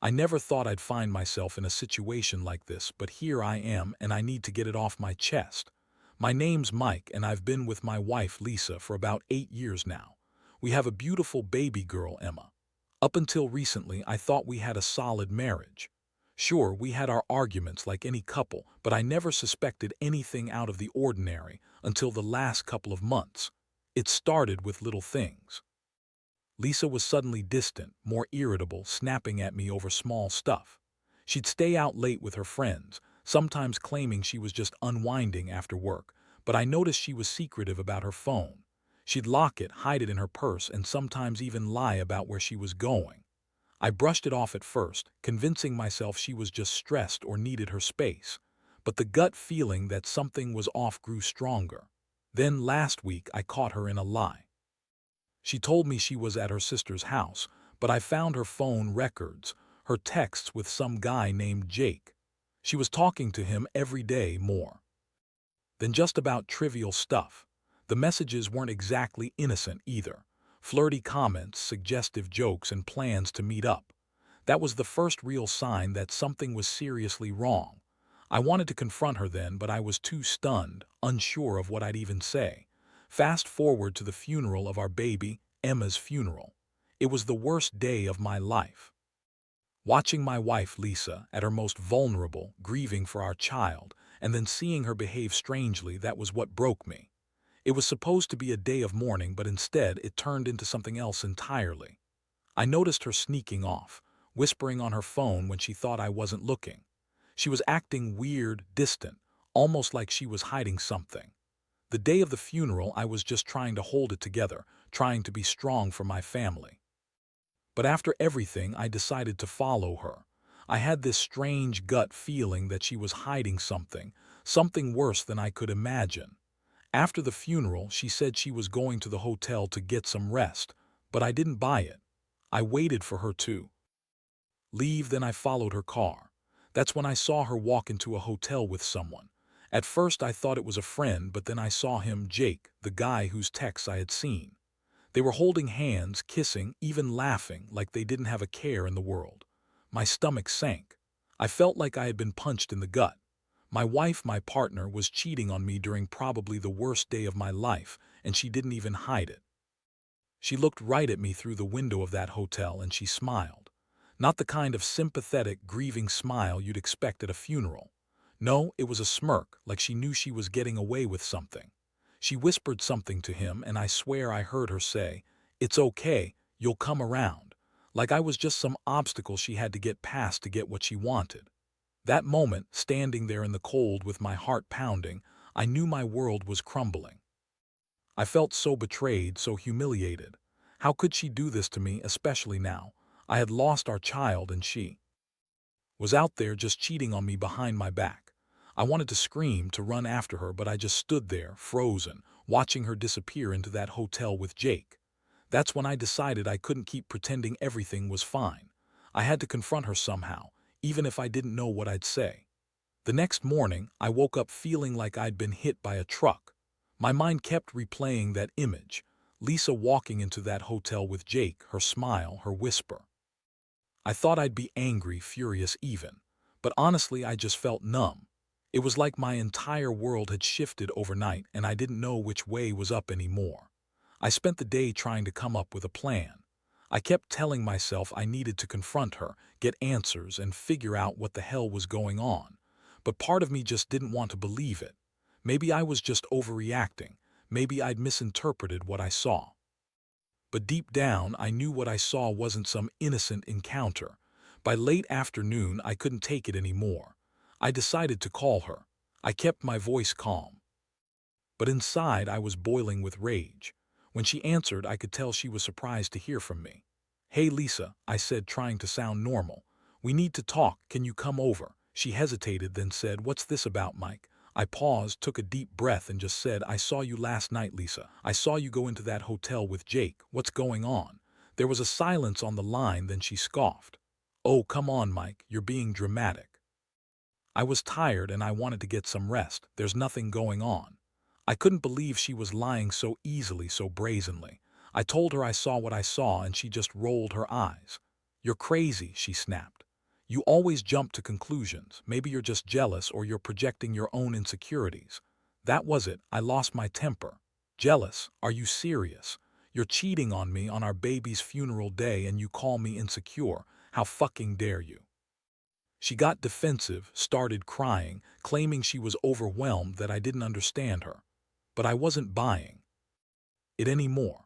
I never thought I'd find myself in a situation like this, but here I am and I need to get it off my chest. My name's Mike and I've been with my wife Lisa for about 8 years now. We have a beautiful baby girl, Emma. Up until recently, I thought we had a solid marriage. Sure, we had our arguments like any couple, but I never suspected anything out of the ordinary until the last couple of months. It started with little things. Lisa was suddenly distant, more irritable, snapping at me over small stuff. She'd stay out late with her friends, sometimes claiming she was just unwinding after work, but I noticed she was secretive about her phone. She'd lock it, hide it in her purse, and sometimes even lie about where she was going. I brushed it off at first, convincing myself she was just stressed or needed her space. But the gut feeling that something was off grew stronger. Then last week I caught her in a lie. She told me she was at her sister's house, but I found her phone records, her texts with some guy named Jake. She was talking to him every day more than just about trivial stuff. The messages weren't exactly innocent either. Flirty comments, suggestive jokes, and plans to meet up. That was the first real sign that something was seriously wrong. I wanted to confront her then, but I was too stunned, unsure of what I'd even say. Fast forward to the funeral of our baby, Emma's funeral. It was the worst day of my life. Watching my wife, Lisa, at her most vulnerable, grieving for our child, and then seeing her behave strangely, that was what broke me. It was supposed to be a day of mourning, but instead it turned into something else entirely. I noticed her sneaking off, whispering on her phone when she thought I wasn't looking. She was acting weird, distant, almost like she was hiding something. The day of the funeral, I was just trying to hold it together, trying to be strong for my family. But after everything, I decided to follow her. I had this strange gut feeling that she was hiding something, something worse than I could imagine. After the funeral, she said she was going to the hotel to get some rest, but I didn't buy it. I waited for her to leave, then I followed her car. That's when I saw her walk into a hotel with someone. At first I thought it was a friend, but then I saw him, Jake, the guy whose texts I had seen. They were holding hands, kissing, even laughing like they didn't have a care in the world. My stomach sank. I felt like I had been punched in the gut. My wife, my partner, was cheating on me during probably the worst day of my life, and she didn't even hide it. She looked right at me through the window of that hotel and she smiled. Not the kind of sympathetic, grieving smile you'd expect at a funeral. No, it was a smirk, like she knew she was getting away with something. She whispered something to him, and I swear I heard her say, "It's okay, you'll come around," like I was just some obstacle she had to get past to get what she wanted. That moment, standing there in the cold with my heart pounding, I knew my world was crumbling. I felt so betrayed, so humiliated. How could she do this to me, especially now? I had lost our child and she was out there just cheating on me behind my back. I wanted to scream, to run after her, but I just stood there, frozen, watching her disappear into that hotel with Jake. That's when I decided I couldn't keep pretending everything was fine. I had to confront her somehow, even if I didn't know what I'd say. The next morning, I woke up feeling like I'd been hit by a truck. My mind kept replaying that image, Lisa walking into that hotel with Jake, her smile, her whisper. I thought I'd be angry, furious even. But honestly, I just felt numb. It was like my entire world had shifted overnight and I didn't know which way was up anymore. I spent the day trying to come up with a plan. I kept telling myself I needed to confront her, get answers, and figure out what the hell was going on. But part of me just didn't want to believe it. Maybe I was just overreacting. Maybe I'd misinterpreted what I saw. But deep down, I knew what I saw wasn't some innocent encounter. By late afternoon, I couldn't take it anymore. I decided to call her. I kept my voice calm. But inside, I was boiling with rage. When she answered, I could tell she was surprised to hear from me. "Hey, Lisa," I said, trying to sound normal. "We need to talk. Can you come over?" She hesitated, then said, "What's this about, Mike?" I paused, took a deep breath, and just said, "I saw you last night, Lisa. I saw you go into that hotel with Jake. What's going on?" There was a silence on the line, then she scoffed. "Oh, come on, Mike, you're being dramatic." I was tired and I wanted to get some rest. There's nothing going on. I couldn't believe she was lying so easily, so brazenly. I told her I saw what I saw and she just rolled her eyes. "You're crazy," she snapped. You always jump to conclusions. Maybe you're just jealous or you're projecting your own insecurities. That was it. I lost my temper. Jealous? Are you serious? You're cheating on me on our baby's funeral day and you call me insecure. How fucking dare you? She got defensive, started crying, claiming she was overwhelmed that I didn't understand her. But I wasn't buying it anymore.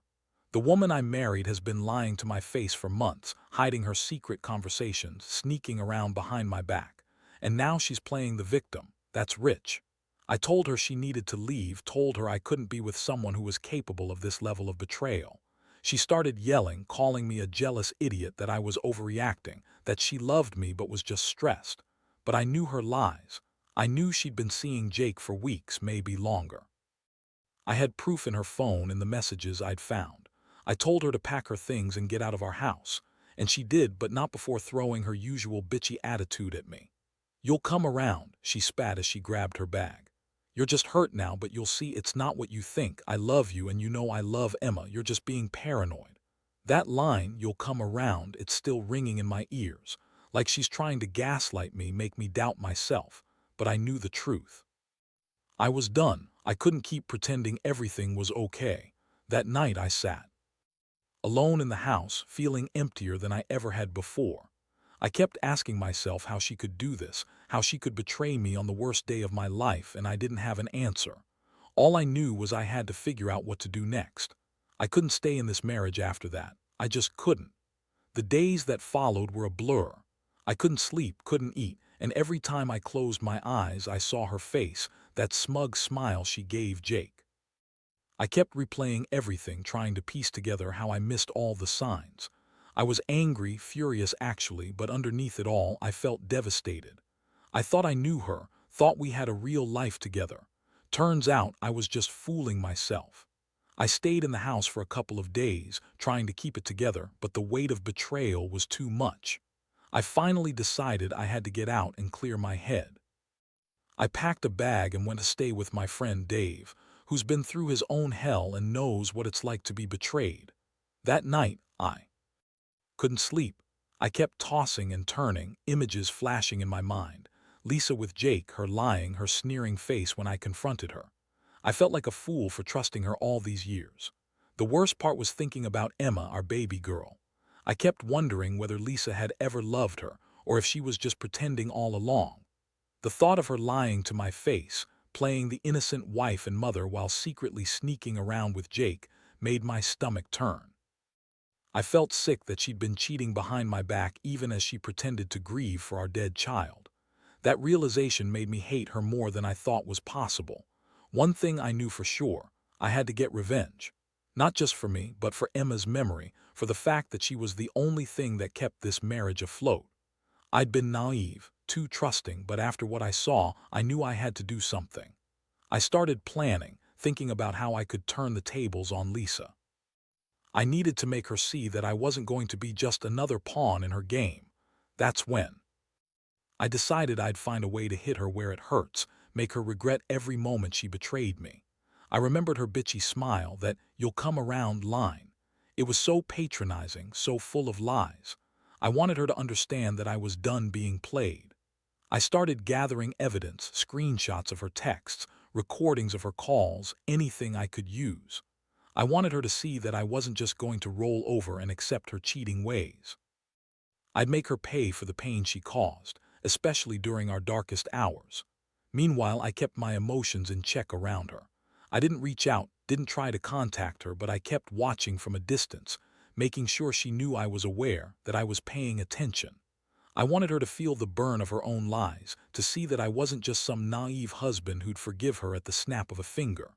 The woman I married has been lying to my face for months, hiding her secret conversations, sneaking around behind my back. And now she's playing the victim. That's rich. I told her she needed to leave, told her I couldn't be with someone who was capable of this level of betrayal. She started yelling, calling me a jealous idiot, that I was overreacting, that she loved me but was just stressed. But I knew her lies. I knew she'd been seeing Jake for weeks, maybe longer. I had proof in her phone and the messages I'd found. I told her to pack her things and get out of our house, and she did, but not before throwing her usual bitchy attitude at me. "You'll come around," she spat as she grabbed her bag. "You're just hurt now, but you'll see it's not what you think. I love you and you know I love Emma. You're just being paranoid." That line, "you'll come around," it's still ringing in my ears, like she's trying to gaslight me, make me doubt myself. But I knew the truth. I was done. I couldn't keep pretending everything was okay. That night I sat alone in the house, feeling emptier than I ever had before. I kept asking myself how she could do this, how she could betray me on the worst day of my life, and I didn't have an answer. All I knew was I had to figure out what to do next. I couldn't stay in this marriage after that. I just couldn't. The days that followed were a blur. I couldn't sleep, couldn't eat, and every time I closed my eyes I saw her face, that smug smile she gave Jake. I kept replaying everything, trying to piece together how I missed all the signs. I was angry, furious actually, but underneath it all I felt devastated. I thought I knew her, thought we had a real life together. Turns out I was just fooling myself. I stayed in the house for a couple of days, trying to keep it together, but the weight of betrayal was too much. I finally decided I had to get out and clear my head. I packed a bag and went to stay with my friend Dave, who's been through his own hell and knows what it's like to be betrayed. That night, I couldn't sleep. I kept tossing and turning, images flashing in my mind. Lisa with Jake, her lying, her sneering face when I confronted her. I felt like a fool for trusting her all these years. The worst part was thinking about Emma, our baby girl. I kept wondering whether Lisa had ever loved her, or if she was just pretending all along. The thought of her lying to my face, playing the innocent wife and mother while secretly sneaking around with Jake, made my stomach turn. I felt sick that she'd been cheating behind my back even as she pretended to grieve for our dead child. That realization made me hate her more than I thought was possible. One thing I knew for sure: I had to get revenge. Not just for me, but for Emma's memory, for the fact that she was the only thing that kept this marriage afloat. I'd been naive, too trusting, but after what I saw, I knew I had to do something. I started planning, thinking about how I could turn the tables on Lisa. I needed to make her see that I wasn't going to be just another pawn in her game. That's when I decided I'd find a way to hit her where it hurts, make her regret every moment she betrayed me. I remembered her bitchy smile, that "you'll come around" line. It was so patronizing, so full of lies. I wanted her to understand that I was done being played. I started gathering evidence, screenshots of her texts, recordings of her calls, anything I could use. I wanted her to see that I wasn't just going to roll over and accept her cheating ways. I'd make her pay for the pain she caused, especially during our darkest hours. Meanwhile, I kept my emotions in check around her. I didn't reach out, didn't try to contact her, but I kept watching from a distance, making sure she knew I was aware, that I was paying attention. I wanted her to feel the burn of her own lies, to see that I wasn't just some naive husband who'd forgive her at the snap of a finger.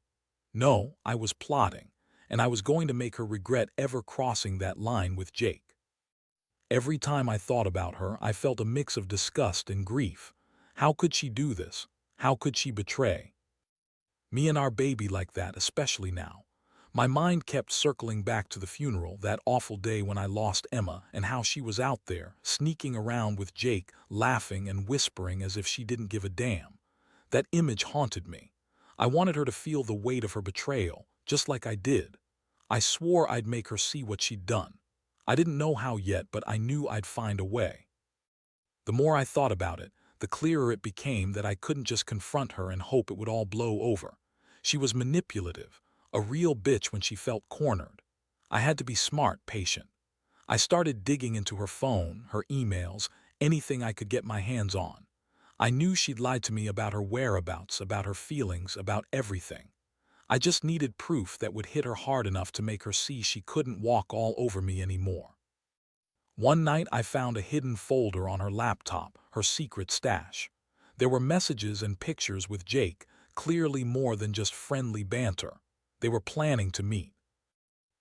No, I was plotting, and I was going to make her regret ever crossing that line with Jake. Every time I thought about her, I felt a mix of disgust and grief. How could she do this? How could she betray me and our baby like that, especially now? My mind kept circling back to the funeral, that awful day when I lost Emma, and how she was out there, sneaking around with Jake, laughing and whispering as if she didn't give a damn. That image haunted me. I wanted her to feel the weight of her betrayal, just like I did. I swore I'd make her see what she'd done. I didn't know how yet, but I knew I'd find a way. The more I thought about it, the clearer it became that I couldn't just confront her and hope it would all blow over. She was manipulative, a real bitch when she felt cornered. I had to be smart, patient. I started digging into her phone, her emails, anything I could get my hands on. I knew she'd lied to me about her whereabouts, about her feelings, about everything. I just needed proof that would hit her hard enough to make her see she couldn't walk all over me anymore. One night I found a hidden folder on her laptop, her secret stash. There were messages and pictures with Jake, clearly more than just friendly banter. They were planning to meet.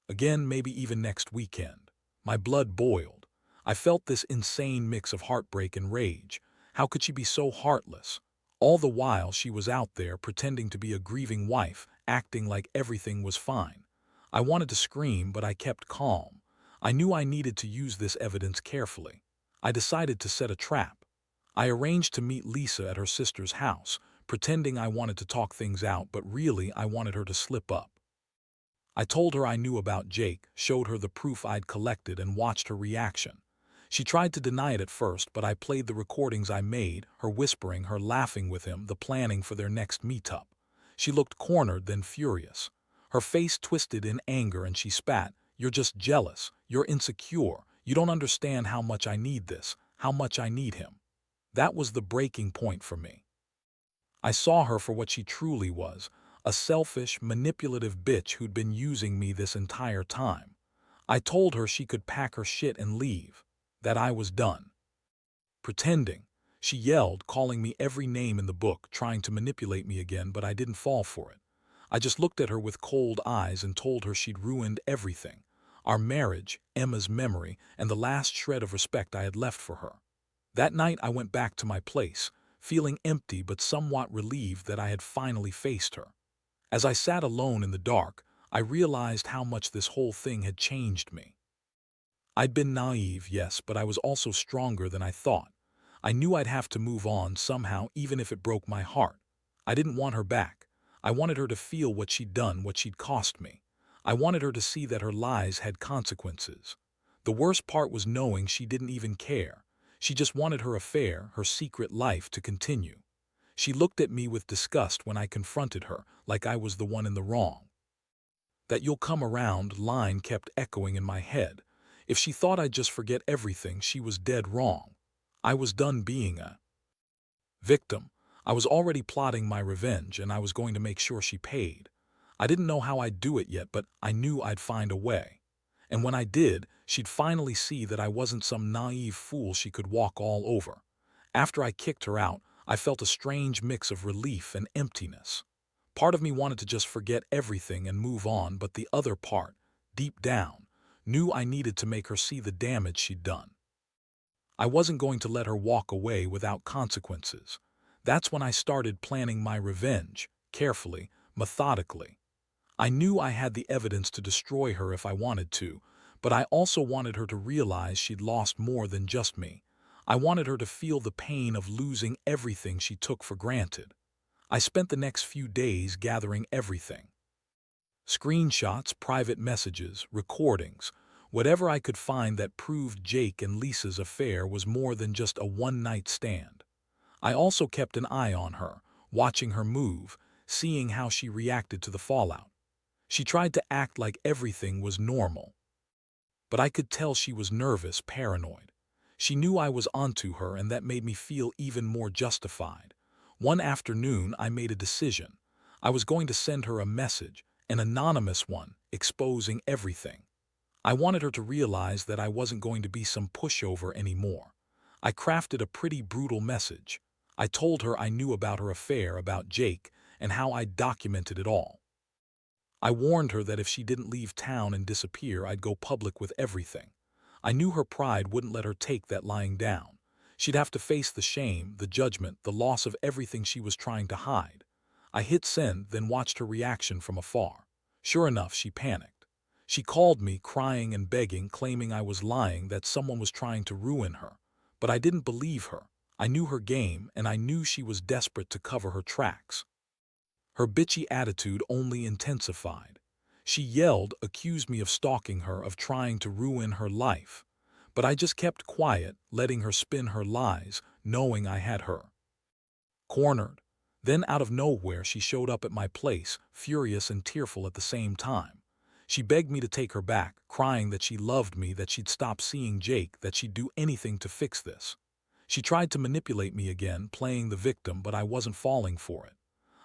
Again, maybe even next weekend. My blood boiled. I felt this insane mix of heartbreak and rage. How could she be so heartless? All the while she was out there pretending to be a grieving wife, acting like everything was fine. I wanted to scream, but I kept calm. I knew I needed to use this evidence carefully. I decided to set a trap. I arranged to meet Lisa at her sister's house, pretending I wanted to talk things out, but really I wanted her to slip up. I told her I knew about Jake, showed her the proof I'd collected, and watched her reaction. She tried to deny it at first, but I played the recordings I made, her whispering, her laughing with him, the planning for their next meetup. She looked cornered, then furious. Her face twisted in anger and she spat, "You're just jealous. You're insecure. You don't understand how much I need this, how much I need him." That was the breaking point for me. I saw her for what she truly was, a selfish, manipulative bitch who'd been using me this entire time. I told her she could pack her shit and leave, that I was done. Pretending. She yelled, calling me every name in the book, trying to manipulate me again, but I didn't fall for it. I just looked at her with cold eyes and told her she'd ruined everything. Our marriage, Emma's memory, and the last shred of respect I had left for her. That night I went back to my place, feeling empty but somewhat relieved that I had finally faced her. As I sat alone in the dark, I realized how much this whole thing had changed me. I'd been naive, yes, but I was also stronger than I thought. I knew I'd have to move on somehow, even if it broke my heart. I didn't want her back. I wanted her to feel what she'd done, what she'd cost me. I wanted her to see that her lies had consequences. The worst part was knowing she didn't even care. She just wanted her affair, her secret life, to continue. She looked at me with disgust when I confronted her, like I was the one in the wrong. That "you'll come around" line kept echoing in my head. If she thought I'd just forget everything, she was dead wrong. I was done being a victim. I was already plotting my revenge, and I was going to make sure she paid. I didn't know how I'd do it yet, but I knew I'd find a way. And when I did, she'd finally see that I wasn't some naive fool she could walk all over. After I kicked her out, I felt a strange mix of relief and emptiness. Part of me wanted to just forget everything and move on, but the other part, deep down, knew I needed to make her see the damage she'd done. I wasn't going to let her walk away without consequences. That's when I started planning my revenge, carefully, methodically. I knew I had the evidence to destroy her if I wanted to, but I also wanted her to realize she'd lost more than just me. I wanted her to feel the pain of losing everything she took for granted. I spent the next few days gathering everything. Screenshots, private messages, recordings, whatever I could find that proved Jake and Lisa's affair was more than just a one-night stand. I also kept an eye on her, watching her move, seeing how she reacted to the fallout. She tried to act like everything was normal, but I could tell she was nervous, paranoid. She knew I was onto her, and that made me feel even more justified. One afternoon, I made a decision. I was going to send her a message, an anonymous one, exposing everything. I wanted her to realize that I wasn't going to be some pushover anymore. I crafted a pretty brutal message. I told her I knew about her affair, about Jake, and how I'd documented it all. I warned her that if she didn't leave town and disappear, I'd go public with everything. I knew her pride wouldn't let her take that lying down. She'd have to face the shame, the judgment, the loss of everything she was trying to hide. I hit send, then watched her reaction from afar. Sure enough, she panicked. She called me, crying and begging, claiming I was lying, that someone was trying to ruin her. But I didn't believe her. I knew her game, and I knew she was desperate to cover her tracks. Her bitchy attitude only intensified. She yelled, accused me of stalking her, of trying to ruin her life. But I just kept quiet, letting her spin her lies, knowing I had her cornered. Then out of nowhere she showed up at my place, furious and tearful at the same time. She begged me to take her back, crying that she loved me, that she'd stop seeing Jake, that she'd do anything to fix this. She tried to manipulate me again, playing the victim, but I wasn't falling for it.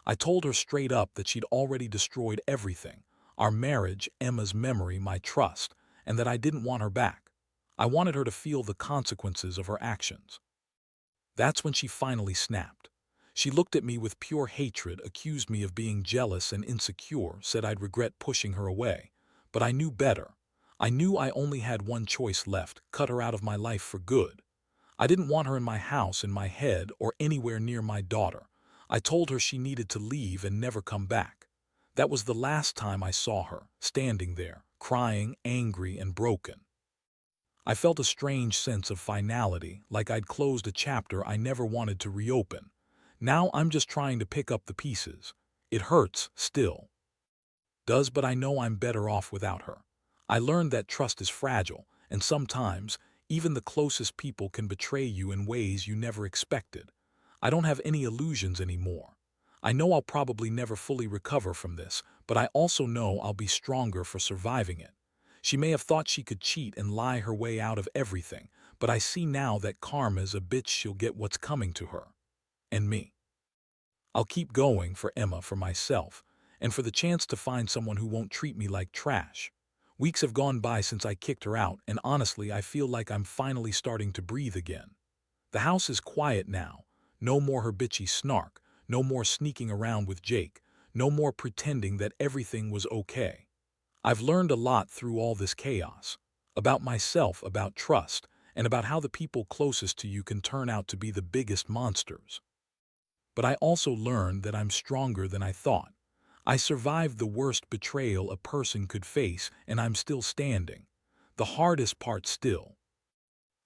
I told her straight up that she'd already destroyed everything: our marriage, Emma's memory, my trust, and that I didn't want her back. I wanted her to feel the consequences of her actions. That's when she finally snapped. She looked at me with pure hatred, accused me of being jealous and insecure, said I'd regret pushing her away. But I knew better. I knew I only had one choice left: cut her out of my life for good. I didn't want her in my house, in my head, or anywhere near my daughter. I told her she needed to leave and never come back. That was the last time I saw her, standing there, crying, angry and broken. I felt a strange sense of finality, like I'd closed a chapter I never wanted to reopen. Now I'm just trying to pick up the pieces. It hurts, still does, but I know I'm better off without her. I learned that trust is fragile, and sometimes even the closest people can betray you in ways you never expected. I don't have any illusions anymore. I know I'll probably never fully recover from this, but I also know I'll be stronger for surviving it. She may have thought she could cheat and lie her way out of everything, but I see now that karma's a bitch. She'll get what's coming to her. And me. I'll keep going for Emma, for myself, and for the chance to find someone who won't treat me like trash. Weeks have gone by since I kicked her out, and honestly, I feel like I'm finally starting to breathe again. The house is quiet now. No more her bitchy snark, no more sneaking around with Jake, no more pretending that everything was okay. I've learned a lot through all this chaos. About myself, about trust, and about how the people closest to you can turn out to be the biggest monsters. But I also learned that I'm stronger than I thought. I survived the worst betrayal a person could face, and I'm still standing. The hardest part still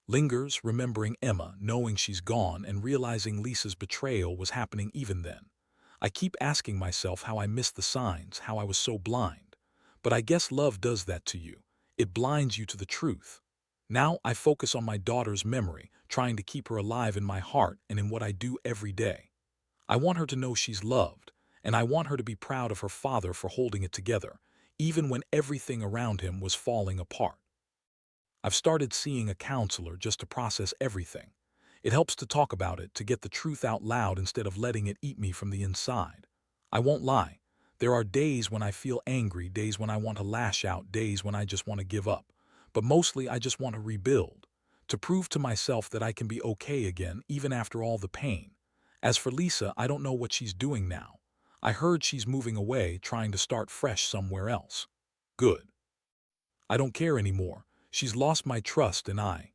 lingers, remembering Emma, knowing she's gone, and realizing Lisa's betrayal was happening even then. I keep asking myself how I missed the signs, how I was so blind. But I guess love does that to you. It blinds you to the truth. Now I focus on my daughter's memory, trying to keep her alive in my heart and in what I do every day. I want her to know she's loved, and I want her to be proud of her father for holding it together, even when everything around him was falling apart. I've started seeing a counselor just to process everything. It helps to talk about it, to get the truth out loud instead of letting it eat me from the inside. I won't lie. There are days when I feel angry, days when I want to lash out, days when I just want to give up. But mostly I just want to rebuild, to prove to myself that I can be okay again, even after all the pain. As for Lisa, I don't know what she's doing now. I heard she's moving away, trying to start fresh somewhere else. Good. I don't care anymore. She's lost my trust, and I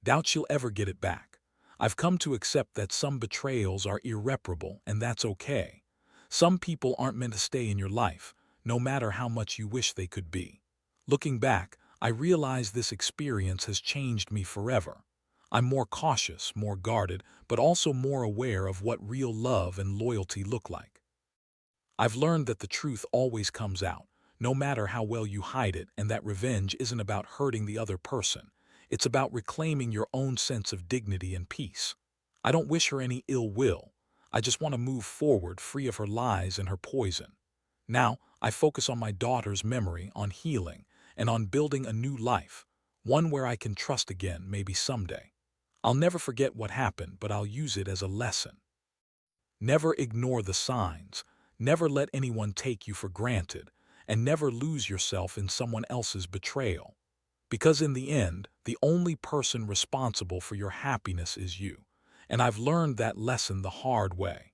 doubt she'll ever get it back. I've come to accept that some betrayals are irreparable, and that's okay. Some people aren't meant to stay in your life, no matter how much you wish they could be. Looking back, I realize this experience has changed me forever. I'm more cautious, more guarded, but also more aware of what real love and loyalty look like. I've learned that the truth always comes out, no matter how well you hide it, and that revenge isn't about hurting the other person. It's about reclaiming your own sense of dignity and peace. I don't wish her any ill will. I just want to move forward, free of her lies and her poison. Now, I focus on my daughter's memory, on healing, and on building a new life, one where I can trust again, maybe someday. I'll never forget what happened, but I'll use it as a lesson. Never ignore the signs, never let anyone take you for granted, and never lose yourself in someone else's betrayal. Because in the end, the only person responsible for your happiness is you. And I've learned that lesson the hard way.